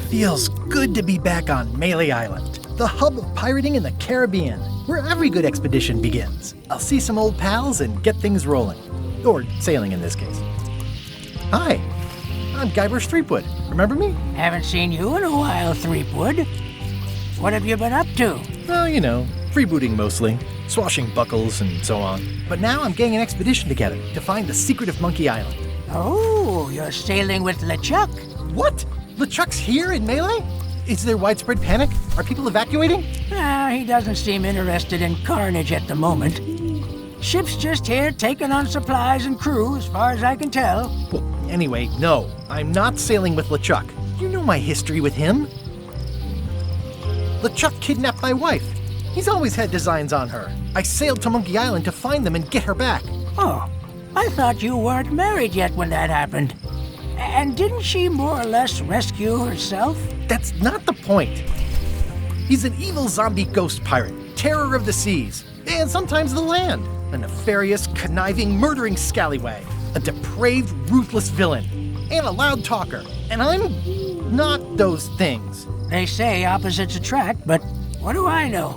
Feels good to be back on Melee Island, the hub of pirating in the Caribbean, where every good expedition begins. I'll see some old pals and get things rolling. Or sailing in this case. Hi, I'm Guybrush Threepwood. Remember me? Haven't seen you in a while, Threepwood. What have you been up to? Well, you know, freebooting mostly, swashbuckles and so on. But now I'm getting an expedition together to find the secret of Monkey Island. Oh, you're sailing with LeChuck. What? LeChuck's here in Melee? Is there widespread panic? Are people evacuating? He doesn't seem interested in carnage at the moment. Ship's just here taking on supplies and crew, as far as I can tell. Well, anyway, no, I'm not sailing with LeChuck. You know my history with him. LeChuck kidnapped my wife. He's always had designs on her. I sailed to Monkey Island to find them and get her back. Oh, I thought you weren't married yet when that happened. And didn't she more or less rescue herself? That's not the point. He's an evil zombie ghost pirate, terror of the seas, and sometimes the land. A nefarious, conniving, murdering scallywag. A depraved, ruthless villain. And a loud talker. And I'm not those things. They say opposites attract, but what do I know?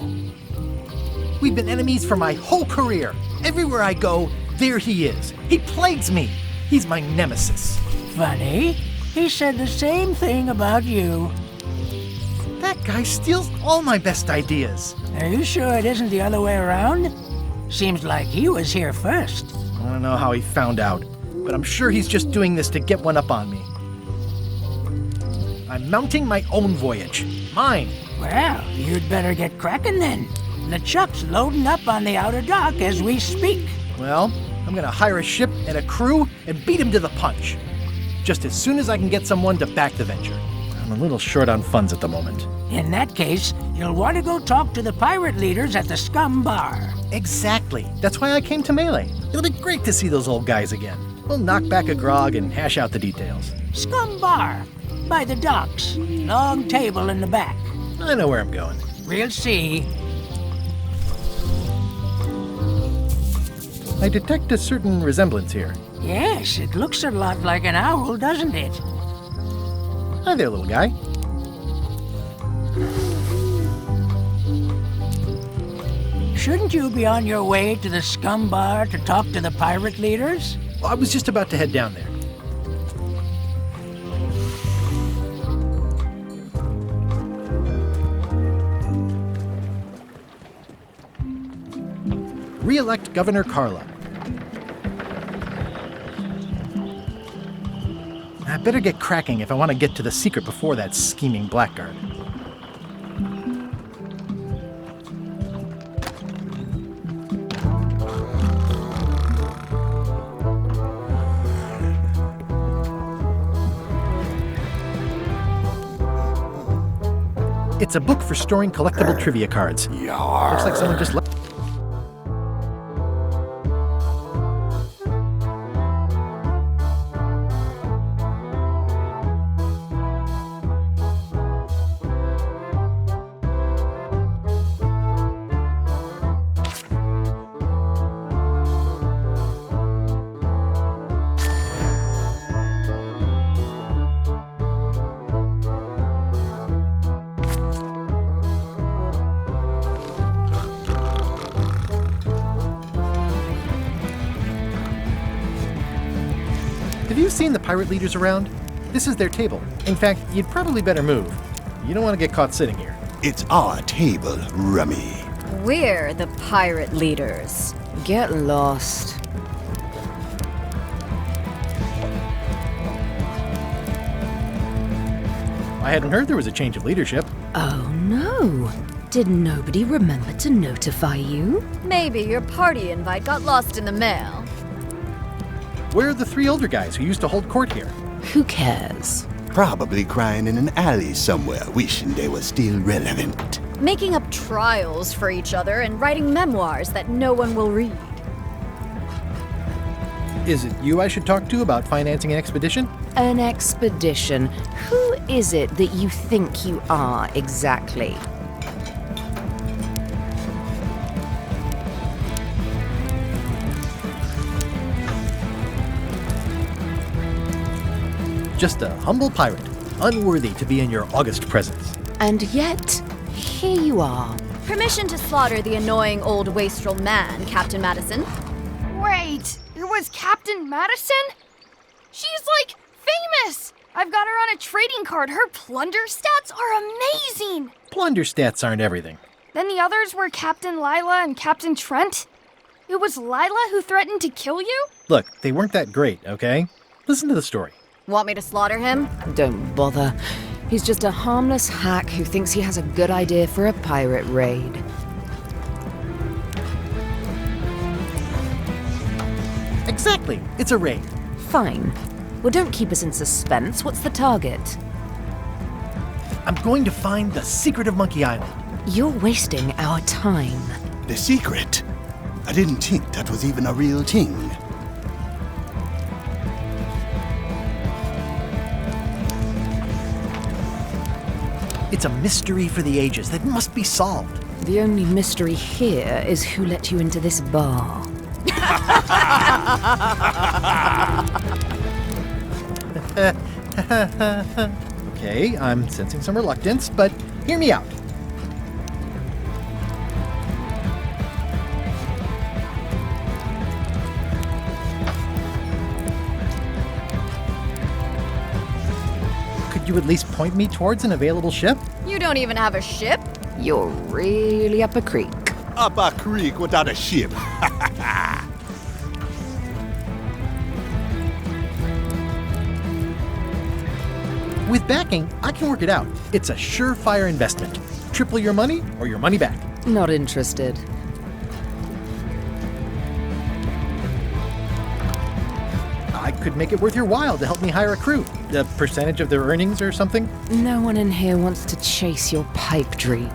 We've been enemies for my whole career. Everywhere I go, there he is. He plagues me. He's my nemesis. Funny. He said the same thing about you. That guy steals all my best ideas. Are you sure it isn't the other way around? Seems like he was here first. I don't know how he found out, but I'm sure he's just doing this to get one up on me. I'm mounting my own voyage. Mine. Well, you'd better get cracking then. LeChuck's loading up on the outer dock as we speak. Well, I'm gonna hire a ship and a crew and beat him to the punch. Just as soon as I can get someone to back the venture. I'm a little short on funds at the moment. In that case, you'll want to go talk to the pirate leaders at the Scum Bar. Exactly. That's why I came to Melee. It'll be great to see those old guys again. We'll knock back a grog and hash out the details. Scum Bar, by the docks. Long table in the back. I know where I'm going. We'll see. I detect a certain resemblance here. Yes, it looks a lot like an owl, doesn't it? Hi there, little guy. Shouldn't you be on your way to the Scum Bar to talk to the pirate leaders? Well, I was just about to head down there. Re-elect Governor Carla. I better get cracking if I want to get to the secret before that scheming blackguard. It's a book for storing collectible trivia cards. Looks like someone just left. Have you seen the pirate leaders around? This is their table. In fact, you'd probably better move. You don't want to get caught sitting here. It's our table, Rummy. We're the pirate leaders. Get lost. I hadn't heard there was a change of leadership. Oh no. Did nobody remember to notify you? Maybe your party invite got lost in the mail. Where are the three older guys who used to hold court here? Who cares? Probably crying in an alley somewhere, wishing they were still relevant. Making up trials for each other and writing memoirs that no one will read. Is it you I should talk to about financing an expedition? An expedition? Who is it that you think you are exactly? Just a humble pirate. unworthy to be in your august presence. And yet, here you are. Permission to slaughter the annoying old wastrel man, Captain Madison. Wait, it was Captain Madison? She's like famous! I've got her on a trading card. Her plunder stats are amazing! Plunder stats aren't everything. Then the others were Captain Lila and Captain Trent? It was Lila who threatened to kill you? Look, they weren't that great, okay? Listen to the story. Want me to slaughter him? Don't bother. He's just a harmless hack who thinks he has a good idea for a pirate raid. Exactly, it's a raid. Fine. Well, don't keep us in suspense. What's the target? I'm going to find the secret of Monkey Island. You're wasting our time. The secret? I didn't think that was even a real thing. It's a mystery for the ages that must be solved. The only mystery here is who let you into this bar. Okay, I'm sensing some reluctance, but hear me out. Could you at least point me towards an available ship? You don't even have a ship? You're really up a creek. Up a creek without a ship. With backing, I can work it out. It's a surefire investment. Triple your money or your money back. Not interested. I could make it worth your while to help me hire a crew. A percentage of their earnings or something. No one in here wants to chase your pipe dream.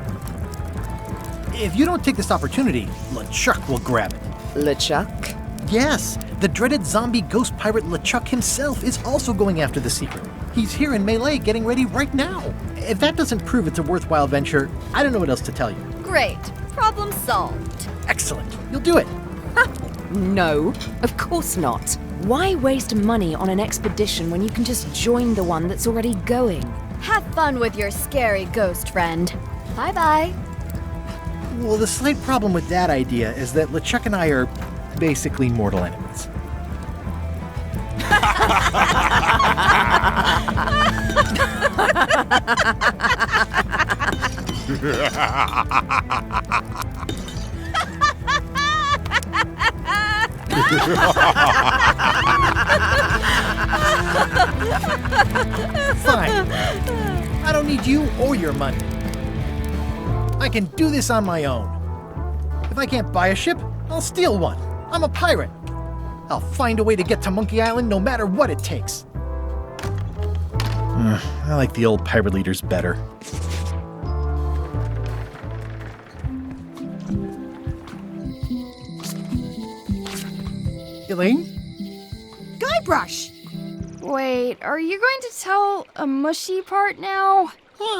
If you don't take this opportunity, LeChuck will grab it. LeChuck? Yes, the dreaded zombie ghost pirate LeChuck himself is also going after the secret. He's here in Melee getting ready right now. If that doesn't prove it's a worthwhile venture, I don't know what else to tell you. Great. Problem solved. Excellent. You'll do it. No, of course not. Why waste money on an expedition when you can just join the one that's already going? Have fun with your scary ghost friend. Bye-bye. Well, the slight problem with that idea is that LeChuck and I are basically mortal enemies. Fine. I don't need you or your money. I can do this on my own. If I can't buy a ship, I'll steal one. I'm a pirate. I'll find a way to get to Monkey Island no matter what it takes. I like the old pirate leaders better. Elaine? Guybrush! Wait, are you going to tell a mushy part now?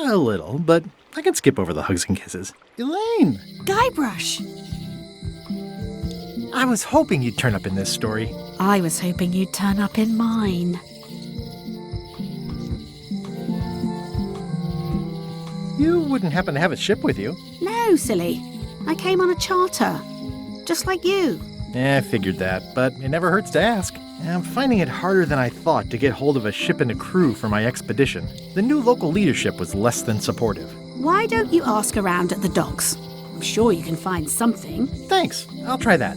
A little, but I can skip over the hugs and kisses. Elaine! Guybrush! I was hoping you'd turn up in this story. I was hoping you'd turn up in mine. You wouldn't happen to have a ship with you. No, silly. I came on a charter. Just like you. I figured that, but it never hurts to ask. I'm finding it harder than I thought to get hold of a ship and a crew for my expedition. The new local leadership was less than supportive. Why don't you ask around at the docks? I'm sure you can find something. Thanks, I'll try that.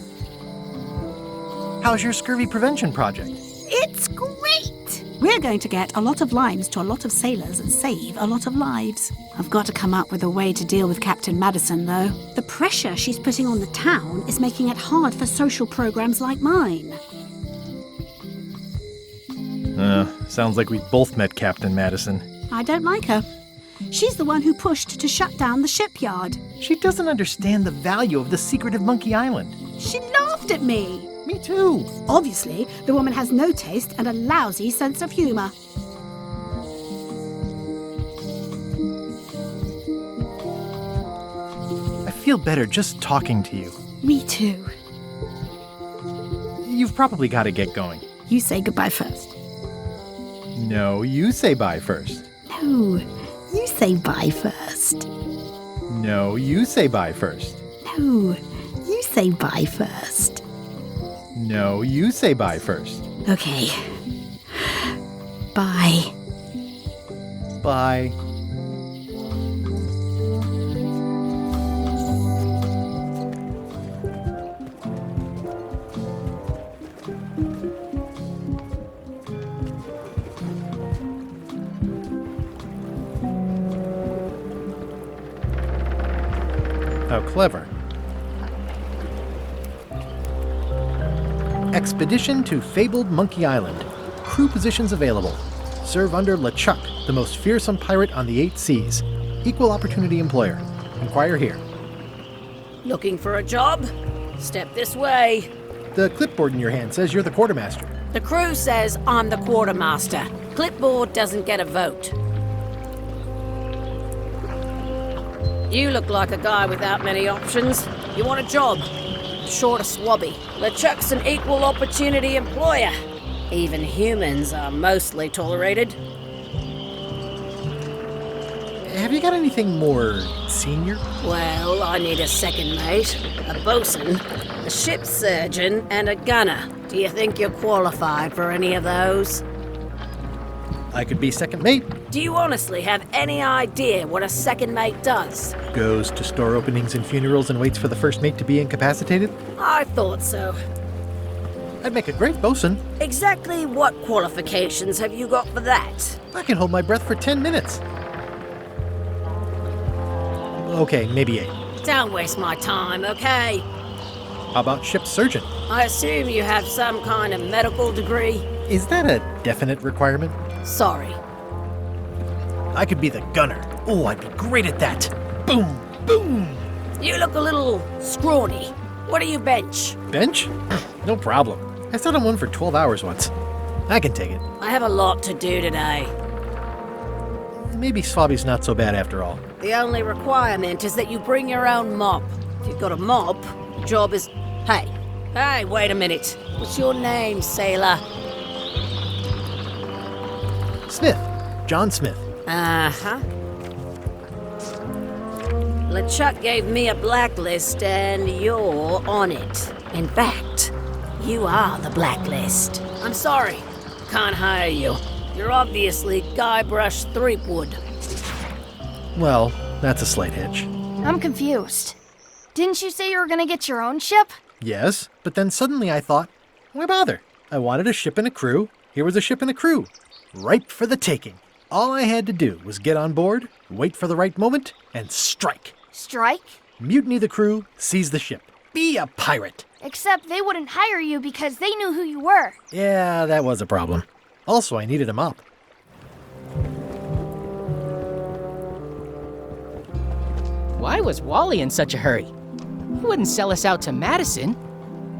How's your scurvy prevention project? It's great! We're going to get a lot of limes to a lot of sailors and save a lot of lives. I've got to come up with a way to deal with Captain Madison, though. The pressure she's putting on the town is making it hard for social programs like mine. Sounds like we both met Captain Madison. I don't like her. She's the one who pushed to shut down the shipyard. She doesn't understand the value of the secret of Monkey Island. She laughed at me. Me too. Obviously, the woman has no taste and a lousy sense of humor. I feel better just talking to you. Me too. You've probably got to get going. You say goodbye first. No, you say bye first. No, you say bye first. No, you say bye first. No, you say bye first. No, you say bye first. Okay. Bye. Bye. How clever. Expedition to fabled Monkey Island. Crew positions available. Serve under LeChuck, the most fearsome pirate on the 8 seas. Equal opportunity employer. Inquire here. Looking for a job? Step this way. The clipboard in your hand says you're the quartermaster. The crew says I'm the quartermaster. Clipboard doesn't get a vote. You look like a guy without many options. You want a job? Short of swabby. LeChuck's an equal opportunity employer. Even humans are mostly tolerated. Have you got anything more senior? Well, I need a second mate, a bosun, a ship's surgeon, and a gunner. Do you think you're qualified for any of those? I could be second mate. Do you honestly have any idea what a second mate does? Goes to store openings and funerals and waits for the first mate to be incapacitated. I thought so. I'd make a great bosun. Exactly what qualifications have you got for that? I can hold my breath for 10 minutes. Okay, maybe 8. Don't waste my time, okay? How about ship's surgeon? I assume you have some kind of medical degree? Is that a definite requirement? Sorry. I could be the gunner. Oh, I'd be great at that. Boom, boom. You look a little scrawny. What do you bench? Bench? No problem. I sat on one for 12 hours once. I can take it. I have a lot to do today. Maybe Swabby's not so bad after all. The only requirement is that you bring your own mop. If you've got a mop, the job is... Hey, wait a minute. What's your name, sailor? Smith. John Smith. Uh-huh. LeChuck gave me a blacklist, and you're on it. In fact, you are the blacklist. I'm sorry. Can't hire you. You're obviously Guybrush Threepwood. Well, that's a slight hitch. I'm confused. Didn't you say you were gonna get your own ship? Yes, but then suddenly I thought, why bother? I wanted a ship and a crew. Here was a ship and a crew. Ripe for the taking. All I had to do was get on board, wait for the right moment, and strike. Strike? Mutiny the crew, seize the ship. Be a pirate. Except they wouldn't hire you because they knew who you were. Yeah, that was a problem. Also, I needed a mop. Why was Wally in such a hurry? He wouldn't sell us out to Madison,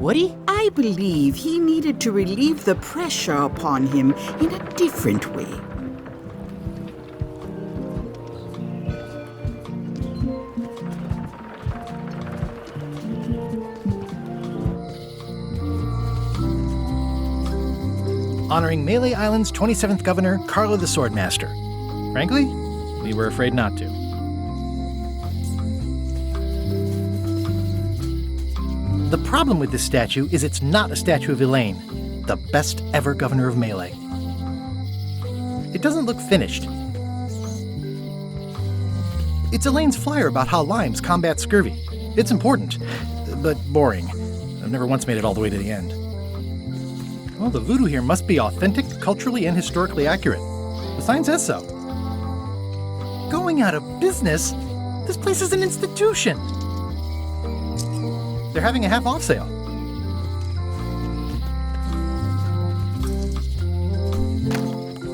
would he? I believe he needed to relieve the pressure upon him in a different way. Honoring Melee Island's 27th governor, Carlo the Swordmaster. Frankly, we were afraid not to. The problem with this statue is it's not a statue of Elaine, the best ever governor of Melee. It doesn't look finished. It's Elaine's flyer about how limes combat scurvy. It's important, but boring. I've never once made it all the way to the end. Well, the voodoo here must be authentic, culturally, and historically accurate. The sign says so. Going out of business? This place is an institution. They're having a half-off sale.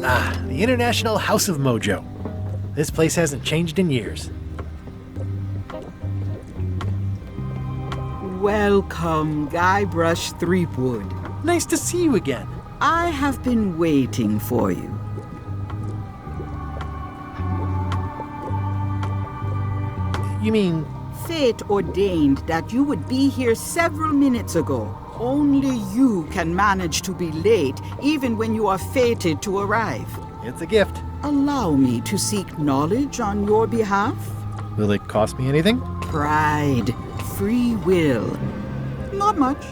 Ah, the International House of Mojo. This place hasn't changed in years. Welcome, Guybrush Threepwood. Nice to see you again. I have been waiting for you. You mean... Fate ordained that you would be here several minutes ago. Only you can manage to be late, even when you are fated to arrive. It's a gift. allow me to seek knowledge on your behalf? Will it cost me anything? Pride, free will. Not much.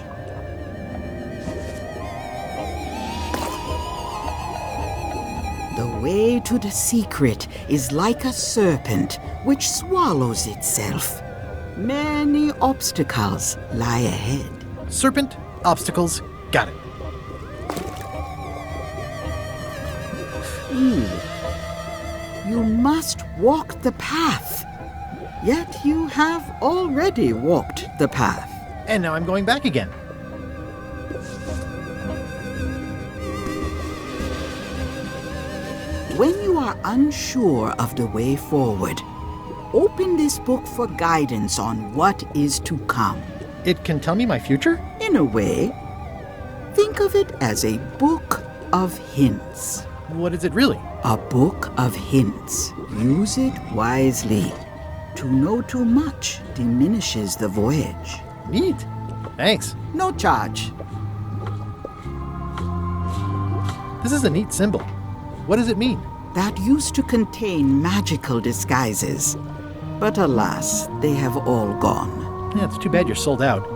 The way to the secret is like a serpent which swallows itself. Many obstacles lie ahead. Serpent, obstacles, got it. You must walk the path. Yet you have already walked the path. And now I'm going back again. When you are unsure of the way forward, open this book for guidance on what is to come. It can tell me my future? In a way, think of it as a book of hints. What is it really? A book of hints. Use it wisely. To know too much diminishes the voyage. Neat. Thanks. No charge. This is a neat symbol. What does it mean? That used to contain magical disguises. But alas, they have all gone. Yeah, it's too bad you're sold out.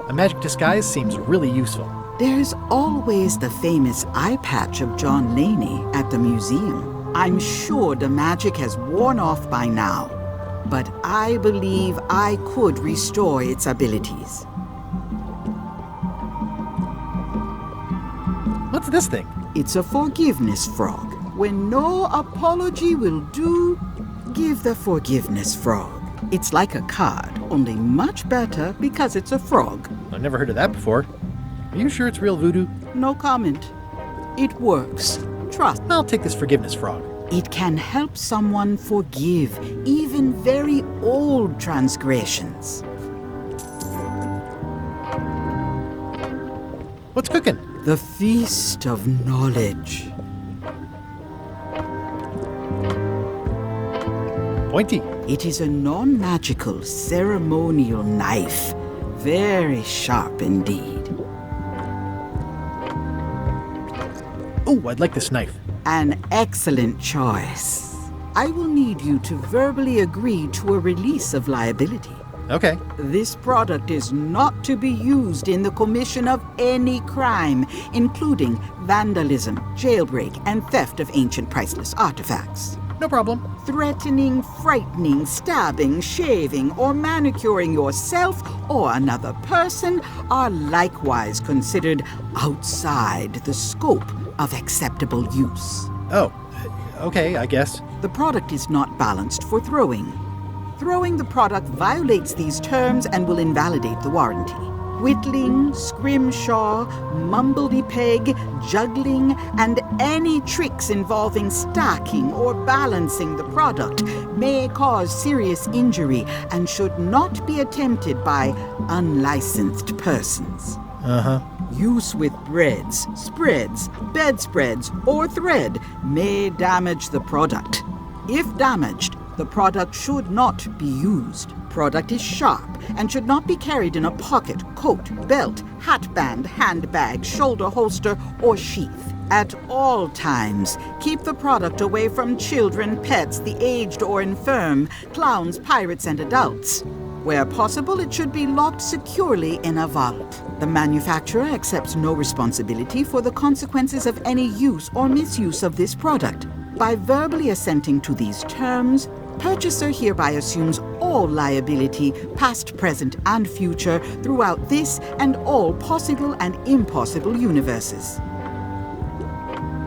A magic disguise seems really useful. There's always the famous eye patch of John Laney at the museum. I'm sure the magic has worn off by now, but I believe I could restore its abilities. What's this thing? It's a forgiveness frog. When no apology will do, give the forgiveness frog. It's like a card, only much better because it's a frog. I've never heard of that before. Are you sure it's real voodoo? No comment. It works. Trust. I'll take this forgiveness frog. It can help someone forgive even very old transgressions. What's cooking? The Feast of Knowledge. Pointy. It is a non-magical ceremonial knife. Very sharp indeed. Oh, I'd like this knife. An excellent choice. I will need you to verbally agree to a release of liability. Okay. This product is not to be used in the commission of any crime, including vandalism, jailbreak, and theft of ancient priceless artifacts. No problem. Threatening, frightening, stabbing, shaving, or manicuring yourself or another person are likewise considered outside the scope of acceptable use. Oh, okay, I guess. The product is not balanced for throwing. Throwing the product violates these terms and will invalidate the warranty. Whittling, scrimshaw, mumbledy-peg, juggling, and any tricks involving stacking or balancing the product may cause serious injury and should not be attempted by unlicensed persons. Use with breads, spreads, bedspreads, or thread may damage the product. If damaged, the product should not be used. Product is sharp and should not be carried in a pocket, coat, belt, hatband, handbag, shoulder holster, or sheath. At all times, keep the product away from children, pets, the aged or infirm, clowns, pirates, and adults. Where possible, it should be locked securely in a vault. The manufacturer accepts no responsibility for the consequences of any use or misuse of this product. By verbally assenting to these terms, purchaser hereby assumes all liability, past, present, and future, throughout this and all possible and impossible universes.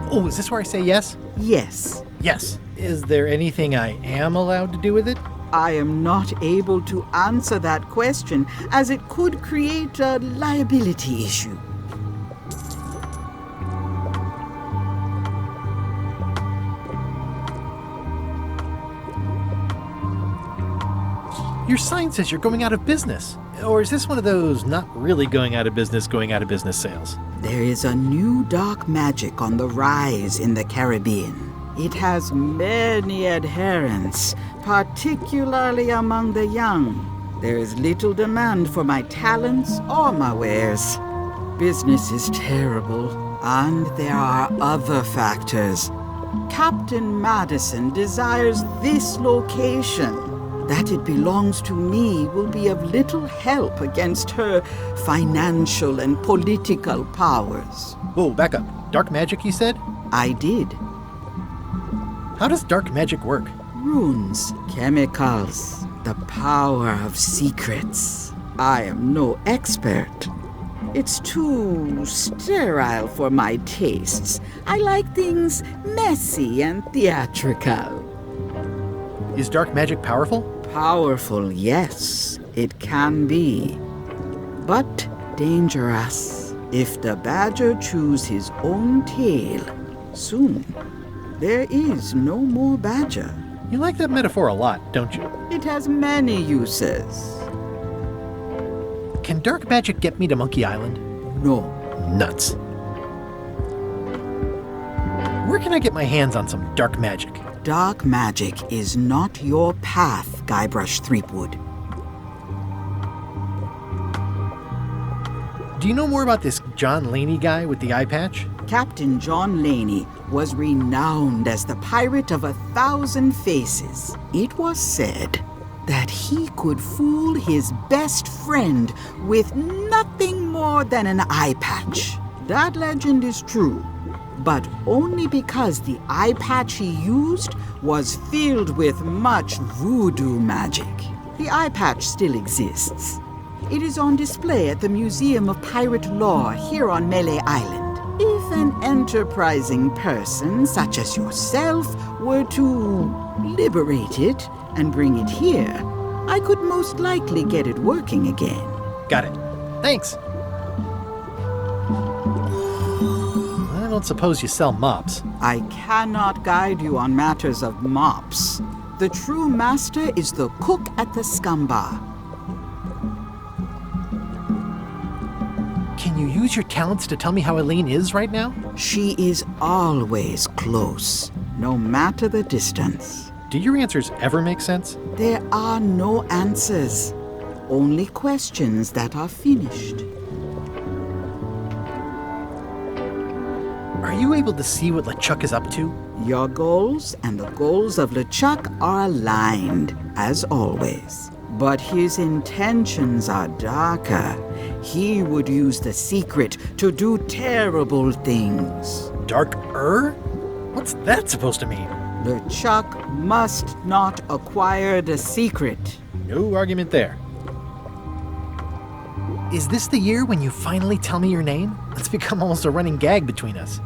Oh, is this where I say yes? Yes. Yes. Is there anything I am allowed to do with it? I am not able to answer that question, as it could create a liability issue. Your sign says you're going out of business. Or is this one of those not really going out of business sales? There is a new dark magic on the rise in the Caribbean. It has many adherents, particularly among the young. There is little demand for my talents or my wares. Business is terrible, and there are other factors. Captain Madison desires this location. That it belongs to me will be of little help against her financial and political powers. Whoa, back up. Dark magic, you said? I did. How does dark magic work? Runes, chemicals, the power of secrets. I am no expert. It's too sterile for my tastes. I like things messy and theatrical. Is dark magic powerful? Powerful, yes, it can be. But dangerous. If the badger chews his own tail, soon there is no more badger. You like that metaphor a lot, don't you? It has many uses. Can dark magic get me to Monkey Island? No. Nuts. Where can I get my hands on some dark magic? Dark magic is not your path, Guybrush Threepwood. Do you know more about this John Laney guy with the eye patch? Captain John Laney was renowned as the pirate of 1,000 faces. It was said that he could fool his best friend with nothing more than an eye patch. That legend is true, but only because the eye patch he used was filled with much voodoo magic. The eye patch still exists. It is on display at the Museum of Pirate Lore here on Melee Island. If an enterprising person such as yourself were to liberate it and bring it here, I could most likely get it working again. Got it. Thanks. I don't suppose you sell mops. I cannot guide you on matters of mops. The true master is the cook at the scum bar. Can you use your talents to tell me how Eileen is right now? She is always close, no matter the distance. Do your answers ever make sense? There are no answers, only questions that are finished. Are you able to see what LeChuck is up to? Your goals and the goals of LeChuck are aligned, as always. But his intentions are darker. He would use the secret to do terrible things. Darker? What's that supposed to mean? LeChuck must not acquire the secret. No argument there. Is this the year when you finally tell me your name? It's become almost a running gag between us.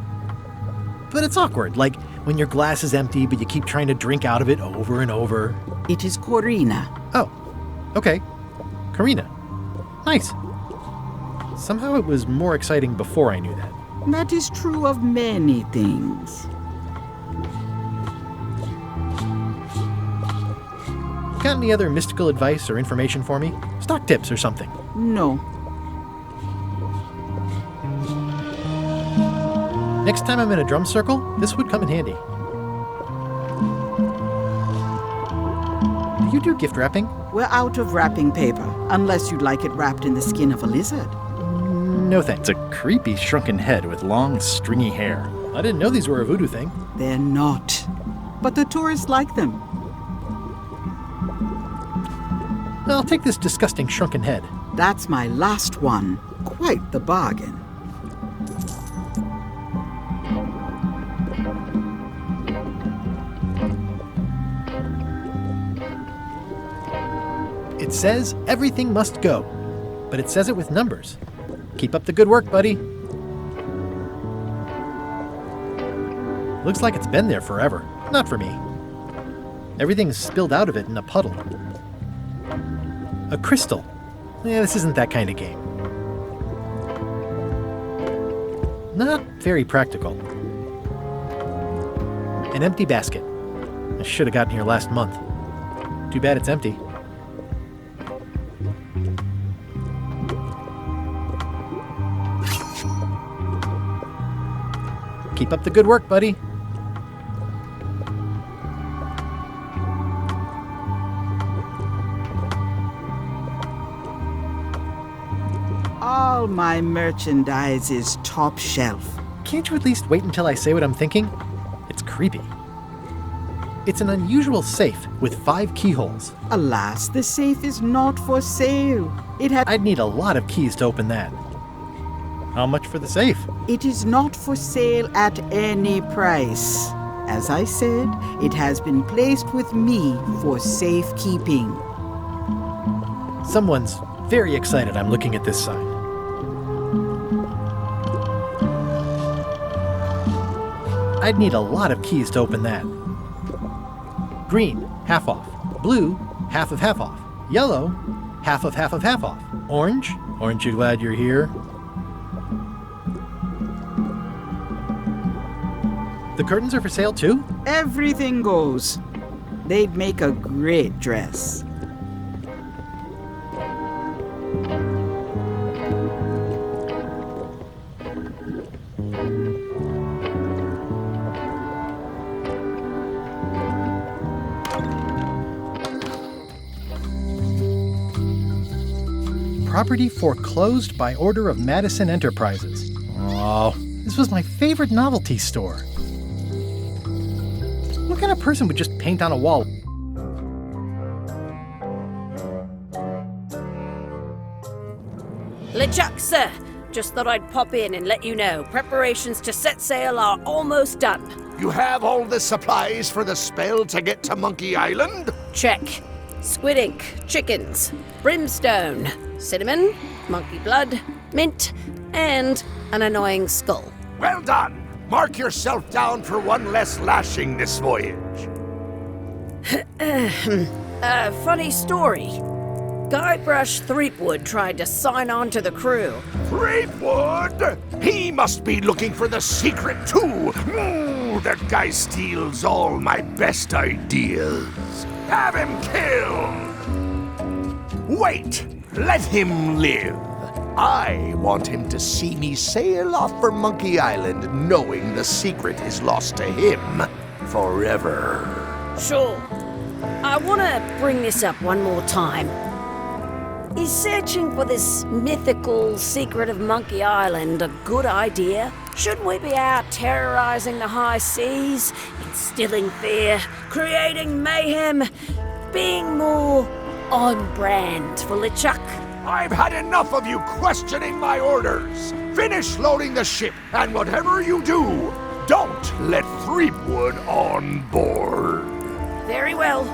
But it's awkward, like when your glass is empty but you keep trying to drink out of it over and over. It is Corina. Oh, okay. Karina. Nice. Somehow it was more exciting before I knew that. That is true of many things. Got any other mystical advice or information for me? Stock tips or something? No. Next time I'm in a drum circle, this would come in handy. Do you do gift wrapping? We're out of wrapping paper, unless you'd like it wrapped in the skin of a lizard. No thanks. It's a creepy shrunken head with long, stringy hair. I didn't know these were a voodoo thing. They're not. But the tourists like them. I'll take this disgusting shrunken head. That's my last one. Quite the bargain. It says everything must go, but it says it with numbers. Keep up the good work, buddy. Looks like it's been there forever. Not for me. Everything's spilled out of it in a puddle. A crystal. This isn't that kind of game. Not very practical. An empty basket. I should have gotten here last month. Too bad it's empty. Keep up the good work, buddy. All my merchandise is top shelf. Can't you at least wait until I say what I'm thinking? It's creepy. It's an unusual safe with 5 keyholes. Alas, the safe is not for sale. I'd need a lot of keys to open that. How much for the safe? It is not for sale at any price. As I said, it has been placed with me for safekeeping. Someone's very excited I'm looking at this sign. I'd need a lot of keys to open that. Green, half off. Blue, half of half off. Yellow, half of half of half off. Orange, aren't you glad you're here? The curtains are for sale too? Everything goes. They'd make a great dress. Property foreclosed by order of Madison Enterprises. Oh, this was my favorite novelty store. What kind of person would just paint on a wall? LeChuck, sir. Just thought I'd pop in and let you know. Preparations to set sail are almost done. You have all the supplies for the spell to get to Monkey Island? Check. Squid ink, chickens, brimstone, cinnamon, monkey blood, mint, and an annoying skull. Well done! Mark yourself down for one less lashing this voyage. Funny story. Guybrush Threepwood tried to sign on to the crew. Threepwood? He must be looking for the secret too. That guy steals all my best ideas. Have him killed! Wait! Let him live. I want him to see me sail off for Monkey Island knowing the secret is lost to him forever. Sure. I want to bring this up one more time. Is searching for this mythical secret of Monkey Island a good idea? Shouldn't we be out terrorizing the high seas, instilling fear, creating mayhem, being more on brand for LeChuck? I've had enough of you questioning my orders. Finish loading the ship, and whatever you do, don't let Threepwood on board. Very well.